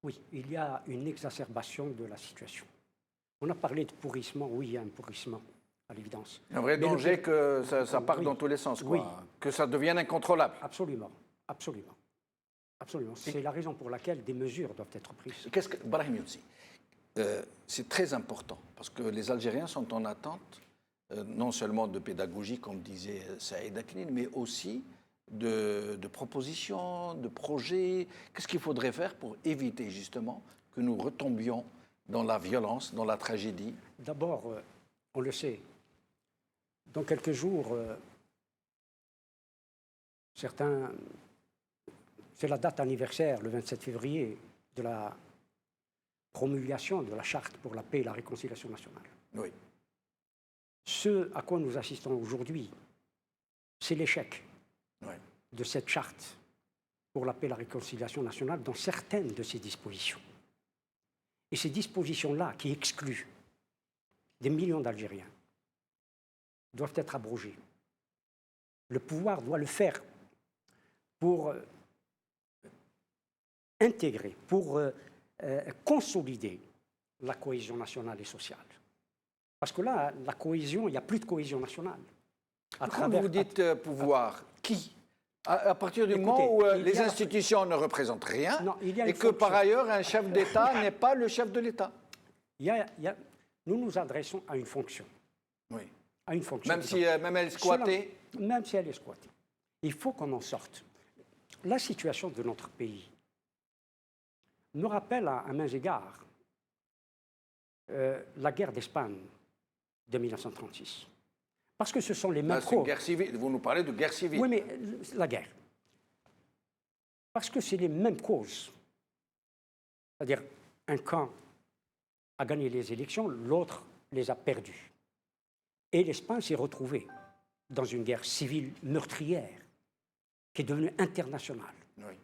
Oui, il y a une exacerbation de la situation. On a parlé de pourrissement, oui, il y a un pourrissement, à l'évidence. Un vrai danger que ça parte dans tous les sens, quoi. Oui. Que ça devienne incontrôlable. Absolument, absolument. Absolument. C'est la raison pour laquelle des mesures doivent être prises. Qu'est-ce que, Brahim Younsi, c'est très important, parce que les Algériens sont en attente, non seulement de pédagogie, comme disait Saïd Aknin, mais aussi de propositions, de projets. Qu'est-ce qu'il faudrait faire pour éviter justement que nous retombions dans la violence, dans la tragédie? D'abord, on le sait, dans quelques jours, certains... C'est la date anniversaire, le 27 février, de la promulgation de la Charte pour la paix et la réconciliation nationale. Oui. Ce à quoi nous assistons aujourd'hui, c'est l'échec de cette Charte pour la paix et la réconciliation nationale dans certaines de ses dispositions. Et ces dispositions-là, qui excluent des millions d'Algériens, doivent être abrogées. Le pouvoir doit le faire pour intégrer, pour consolider la cohésion nationale et sociale. Parce que là, la cohésion, il n'y a plus de cohésion nationale. Quand vous dites pouvoir, qui? À partir du moment où les institutions ne représentent rien, et que par ailleurs, un chef d'État n'est pas le chef de l'État. Nous nous adressons à une fonction. Oui. a une fonction. Même si même elle est squattée. Même si elle est squattée. Il faut qu'on en sorte. La situation de notre pays nous rappelle à mains égards la guerre d'Espagne de 1936. Parce que ce sont les mêmes C'est une guerre civile. Vous nous parlez de guerre civile. Oui, mais la guerre. Parce que c'est les mêmes causes. C'est-à-dire, un camp a gagné les élections, l'autre les a perdues. Et l'Espagne s'est retrouvée dans une guerre civile meurtrière qui est devenue internationale. Oui.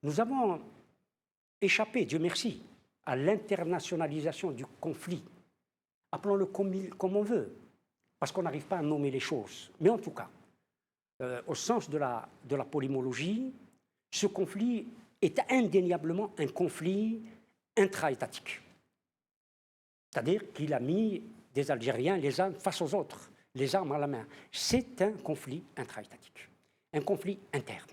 Nous avons échappé, Dieu merci, à l'internationalisation du conflit. Appelons-le comme on veut, parce qu'on n'arrive pas à nommer les choses. Mais en tout cas, au sens de la polymologie, ce conflit est indéniablement un conflit intra-étatique. C'est-à-dire qu'il a mis des Algériens les uns face aux autres, les armes à la main. C'est un conflit intra-étatique, un conflit interne.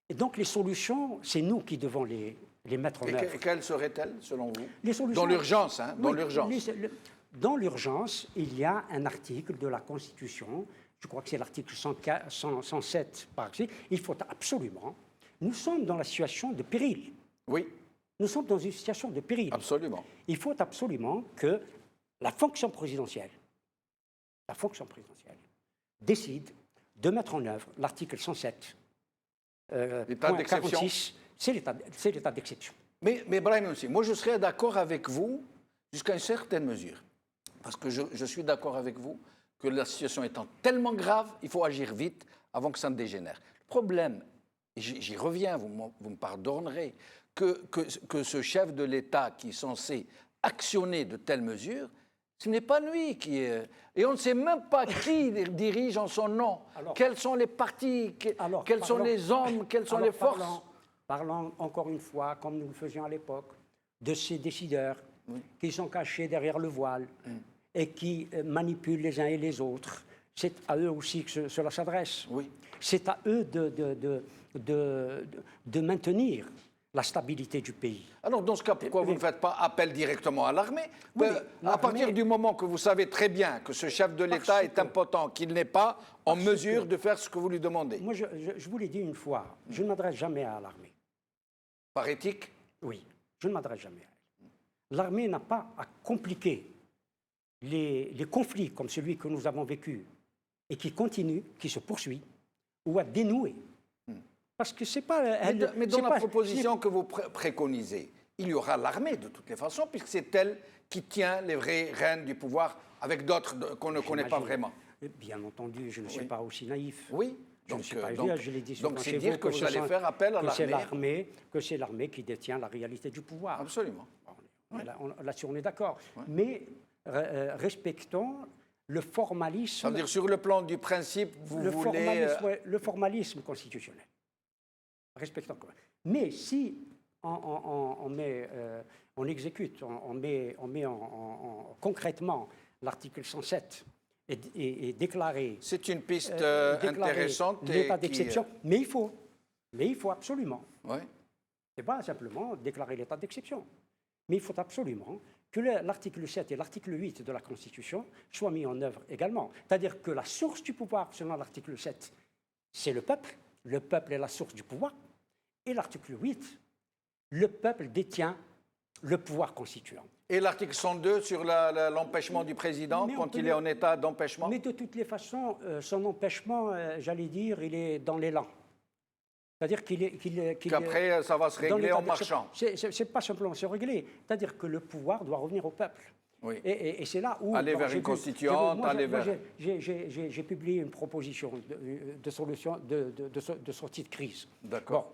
Et donc les solutions, c'est nous qui devons les mettre en œuvre. Et quelles seraient-elles, selon vous? Les solutions, dans l'urgence, hein, dans l'urgence. Dans l'urgence, il y a un article de la Constitution, je crois que c'est l'article 107 par exemple. Il faut absolument... Nous sommes dans la situation de péril. Oui. Nous sommes dans une situation de péril. Absolument. Il faut absolument que la fonction présidentielle décide de mettre en œuvre l'article 107. L'état d'exception. 46, c'est l'état d'exception. Mais Brahim aussi, moi je serais d'accord avec vous jusqu'à une certaine mesure. Parce que je suis d'accord avec vous que la situation étant tellement grave, il faut agir vite avant que ça ne dégénère. Le problème, et j'y reviens, vous me pardonnerez, que ce chef de l'État qui est censé actionner de telles mesures, ce n'est pas lui qui est... Et on ne sait même pas qui dirige en son nom. Alors, quels sont les partis, quels sont les hommes, quelles sont les forces. Parlons encore une fois, comme nous le faisions à l'époque, de ces décideurs qui sont cachés derrière le voile et qui manipulent les uns et les autres. C'est à eux aussi que cela s'adresse. Oui. C'est à eux de maintenir la stabilité du pays. Alors, dans ce cas, pourquoi vous ne faites pas appel directement à l'armée? À partir du moment que vous savez très bien que ce chef de l'État est impotent, qu'il n'est pas en mesure de faire ce que vous lui demandez. Moi, je vous l'ai dit une fois, je ne m'adresse jamais à l'armée. Par éthique? Oui, je ne m'adresse jamais à elle. L'armée n'a pas à compliquer les conflits comme celui que nous avons vécu et qui continue, qui se poursuit, ou à dénouer. Parce que c'est pas... Mais dans la proposition que vous préconisez, il y aura l'armée de toutes les façons, puisque c'est elle qui tient les vraies rênes du pouvoir, avec d'autres qu'on ne connaît pas vraiment. Bien entendu, je ne suis pas aussi naïf. Oui. Donc c'est dire que vous allez faire appel à l'armée. Que c'est l'armée qui détient la réalité du pouvoir. Absolument. Là-dessus, on est d'accord. Ouais. Mais respectons le formalisme... Ça veut dire sur le plan du principe, vous voulez... Le formalisme constitutionnel. Respectons. Mais si on exécute, on met concrètement l'article 107 et déclarer... C'est une piste intéressante. L'état d'exception. Mais il faut absolument. Oui. Ce n'est pas simplement déclarer l'état d'exception. Mais il faut absolument que l'article 7 et l'article 8 de la Constitution soient mis en œuvre également. C'est-à-dire que la source du pouvoir, selon l'article 7, c'est le peuple. Le peuple est la source du pouvoir. Et l'article 8, le peuple détient le pouvoir constituant. Et l'article 102 sur l'empêchement du président quand il est en état d'empêchement? Mais de toutes les façons, son empêchement, j'allais dire, il est dans l'élan. C'est-à-dire qu'après, ça va se régler en marchant. C'est pas simplement se régler. C'est-à-dire que le pouvoir doit revenir au peuple. Oui. Et c'est là où... Aller vers une constituante, j'ai publié une proposition de solution, de sortie de crise. D'accord.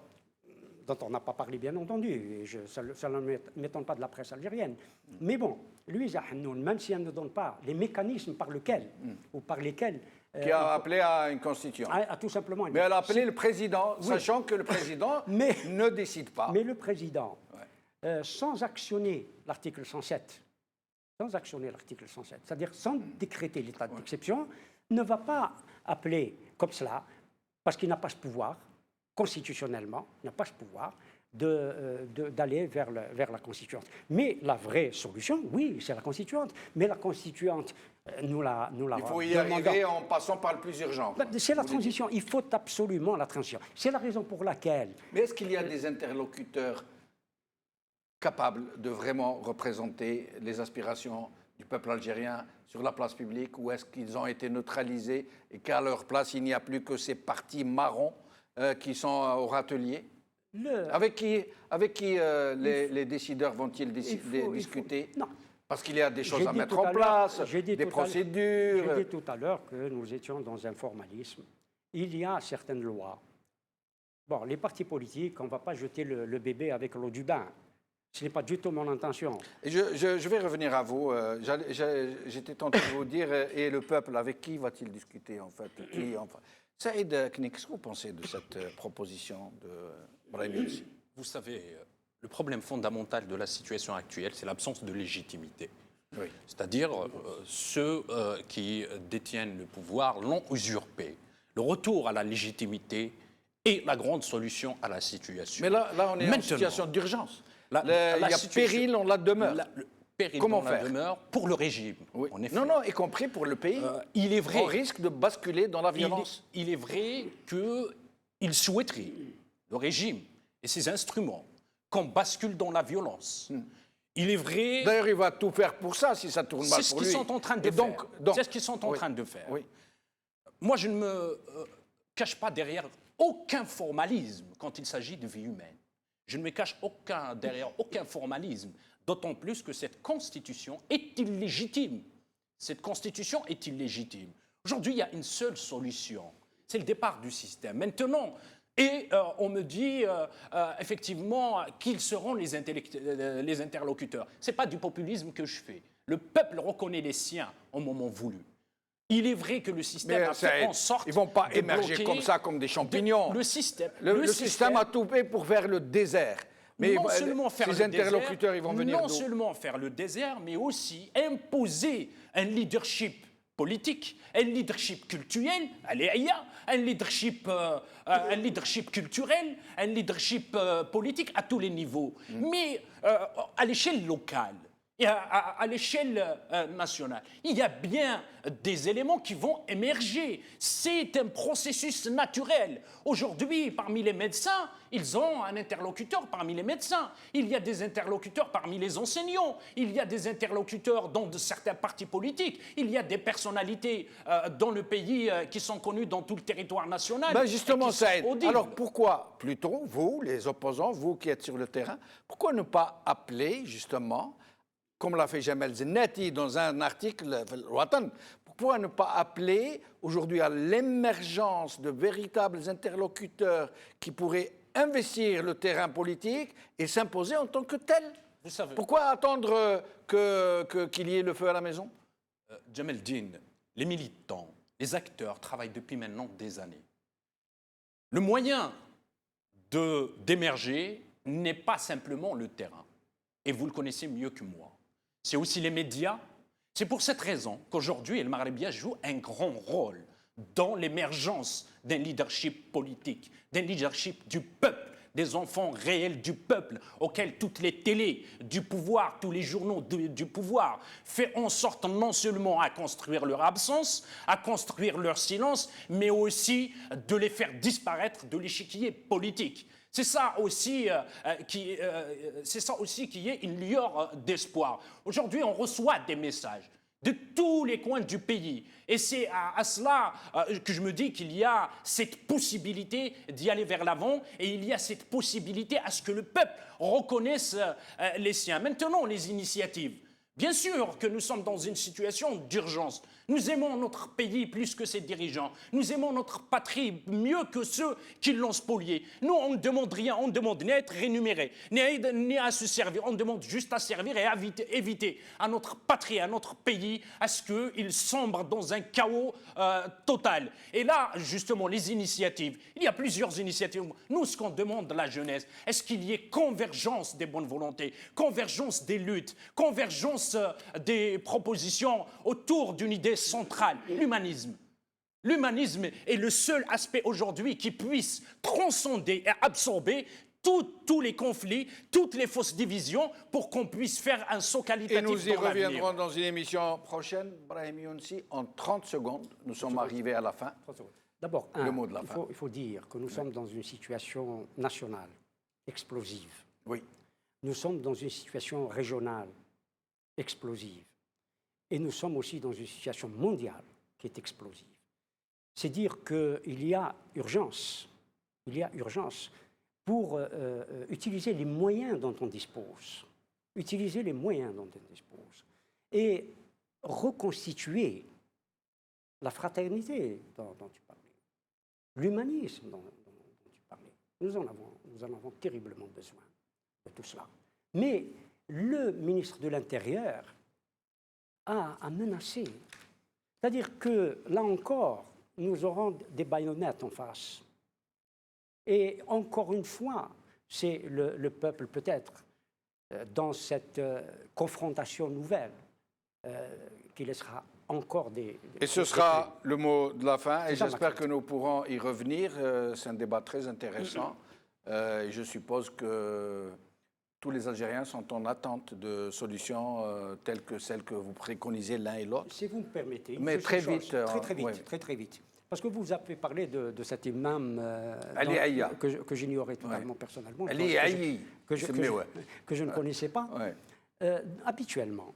Bon, dont on n'a pas parlé, bien entendu. Et ça ne m'étonne pas de la presse algérienne. Mais bon, lui, même si elle ne donne pas les mécanismes par lesquels, ou par lesquels... qui a appelé à une constituante. Tout simplement. Mais elle a appelé le président, sachant que le président ne décide pas. Mais le président, sans actionner l'article 107, c'est-à-dire sans décréter l'état d'exception, ne va pas appeler comme cela, parce qu'il n'a pas ce pouvoir, constitutionnellement, il n'a pas ce pouvoir, d'aller vers la constituante. Mais la vraie solution, oui, c'est la constituante. Mais la constituante, nous la Il faut y arriver en passant par le plus urgent. C'est la transition. Il faut absolument la transition. C'est la raison pour laquelle... Mais est-ce qu'il y a des interlocuteurs capables de vraiment représenter les aspirations du peuple algérien sur la place publique, ou est-ce qu'ils ont été neutralisés et qu'à leur place, il n'y a plus que ces partis marrons qui sont au râtelier? Avec qui les décideurs vont-ils discuter? Non. Parce qu'il y a des choses à mettre en place, des procédures. J'ai dit tout à l'heure que nous étions dans un formalisme. Il y a certaines lois. Bon, les partis politiques, on ne va pas jeter le bébé avec l'eau du bain. Ce n'est pas du tout mon intention. Et je vais revenir à vous. J'étais tenté de vous dire, et le peuple, avec qui va-t-il discuter en fait? Saïd Knik, qu'est-ce que vous pensez de cette proposition de Brahim Youssi? Vous savez, le problème fondamental de la situation actuelle, c'est l'absence de légitimité. Oui. C'est-à-dire, ceux qui détiennent le pouvoir l'ont usurpé. Le retour à la légitimité est la grande solution à la situation. Mais là on est en situation d'urgence. Il y a péril en la demeure. Péril Comment dans faire? la demeure pour le régime. Oui. En effet. Non, y compris pour le pays. Il est vrai. On risque de basculer dans la violence. Il est vrai qu'il souhaiterait, le régime et ses instruments, qu'on bascule dans la violence. Il est vrai... D'ailleurs, il va tout faire pour ça, si ça tourne mal pour lui. C'est ce qu'ils sont en train de faire. C'est ce qu'ils sont en train de faire. Oui. Moi, je ne me cache pas derrière aucun formalisme quand il s'agit de vie humaine. Je ne me cache derrière aucun formalisme, d'autant plus que cette Constitution est illégitime. Cette Constitution est illégitime. Aujourd'hui, il y a une seule solution, c'est le départ du système. Maintenant, on me dit effectivement qu'ils seront les interlocuteurs. Ce n'est pas du populisme que je fais. Le peuple reconnaît les siens au moment voulu. Il est vrai que le système a fait en sorte... Ils ne vont pas émerger comme ça, comme des champignons. Le système a tout fait pour faire le désert. Mais non seulement faire ces interlocuteurs, ils vont venir non seulement faire le désert, mais aussi imposer un leadership politique, un leadership culturel, un leadership culturel, un leadership politique à tous les niveaux. Mais à l'échelle locale, et à l'échelle nationale, il y a bien des éléments qui vont émerger. C'est un processus naturel. Aujourd'hui, parmi les médecins, ils ont un interlocuteur parmi les médecins. Il y a des interlocuteurs parmi les enseignants. Il y a des interlocuteurs dans certains partis politiques. Il y a des personnalités dans le pays qui sont connues dans tout le territoire national. Ben justement, Saïd, alors pourquoi, plutôt, vous, les opposants, vous qui êtes sur le terrain, pourquoi ne pas appeler, justement, comme l'a fait Jamel Zenati dans un article, pourquoi ne pas appeler aujourd'hui à l'émergence de véritables interlocuteurs qui pourraient investir le terrain politique et s'imposer en tant que tels? Vous savez, pourquoi attendre qu'il y ait le feu à la maison? Jamel Din, les militants, les acteurs travaillent depuis maintenant des années. Le moyen d'émerger n'est pas simplement le terrain. Et vous le connaissez mieux que moi. C'est aussi les médias. C'est pour cette raison qu'aujourd'hui, El Maghrébia joue un grand rôle dans l'émergence d'un leadership politique, d'un leadership du peuple, des enfants réels du peuple, auxquels toutes les télés du pouvoir, tous les journaux du pouvoir font en sorte non seulement à construire leur absence, à construire leur silence, mais aussi de les faire disparaître de l'échiquier politique. C'est ça aussi qui est une lueur d'espoir. Aujourd'hui, on reçoit des messages de tous les coins du pays. Et c'est à cela que je me dis qu'il y a cette possibilité d'y aller vers l'avant et il y a cette possibilité à ce que le peuple reconnaisse les siens. Maintenant, les initiatives. Bien sûr que nous sommes dans une situation d'urgence. Nous aimons notre pays plus que ses dirigeants. Nous aimons notre patrie mieux que ceux qui l'ont spolié. Nous, on ne demande rien, on demande ni à être rémunéré, ni à se servir. On demande juste à servir et à éviter à notre patrie, à notre pays, à ce qu'il sombre dans un chaos total. Et là, justement, les initiatives. Il y a plusieurs initiatives. Nous, ce qu'on demande de la jeunesse, est-ce qu'il y ait convergence des bonnes volontés, convergence des luttes, convergence des propositions autour d'une idée centrale, l'humanisme. L'humanisme est le seul aspect aujourd'hui qui puisse transcender et absorber tous les conflits, toutes les fausses divisions pour qu'on puisse faire un saut qualitatif. Et nous y dans l'avenir. reviendrons dans une émission prochaine, Brahim Younsi, en 30 secondes. Nous sommes arrivés à la fin. D'abord, Le mot de la fin. il faut dire que nous sommes dans une situation nationale explosive. Oui. Nous sommes dans une situation régionale explosive. Et nous sommes aussi dans une situation mondiale qui est explosive. C'est dire qu'il y a urgence. Il y a urgence pour utiliser les moyens dont on dispose. Utiliser les moyens dont on dispose. Et reconstituer la fraternité dont tu parlais. L'humanisme dont tu parlais. Nous en avons terriblement besoin de tout cela. Mais le ministre de l'Intérieur a menacé. C'est-à-dire que, là encore, nous aurons des baïonnettes en face. Et encore une fois, c'est le peuple peut-être, dans cette confrontation nouvelle, qui laissera encore des... Et ce sera le mot de la fin, et j'espère que nous pourrons y revenir. C'est un débat très intéressant. Et je suppose que tous les Algériens sont en attente de solutions telles que celles que vous préconisez l'un et l'autre. Si vous me permettez. Mais très vite. Très vite. Parce que vous avez parlé de cet imam que j'ignorais totalement personnellement, que je ne connaissais pas. Habituellement,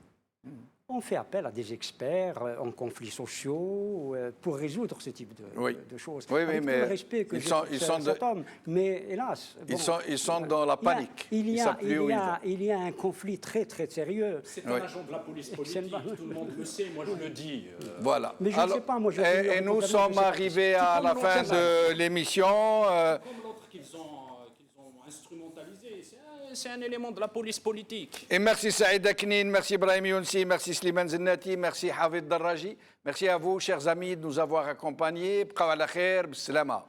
on fait appel à des experts en conflits sociaux pour résoudre ce type de choses. Oui, avec mais tout le respect que cet homme. Mais hélas, bon, ils sont dans la panique. Il y a un conflit très très sérieux. C'est un agent de la police politique, tout le monde le sait, moi je le dis. Voilà. Mais je ne sais pas, moi je et nous sommes arrivés à la fin de l'émission. Comme l'autre qu'ils ont instrumentalisé, c'est un élément de la police politique. Et merci Saïd Aknin, merci Brahim Younsi, merci Slimane Zennati, merci Hafid Darraji. Merci à vous, chers amis, de nous avoir accompagnés. Bqaw ala khair, bissalama.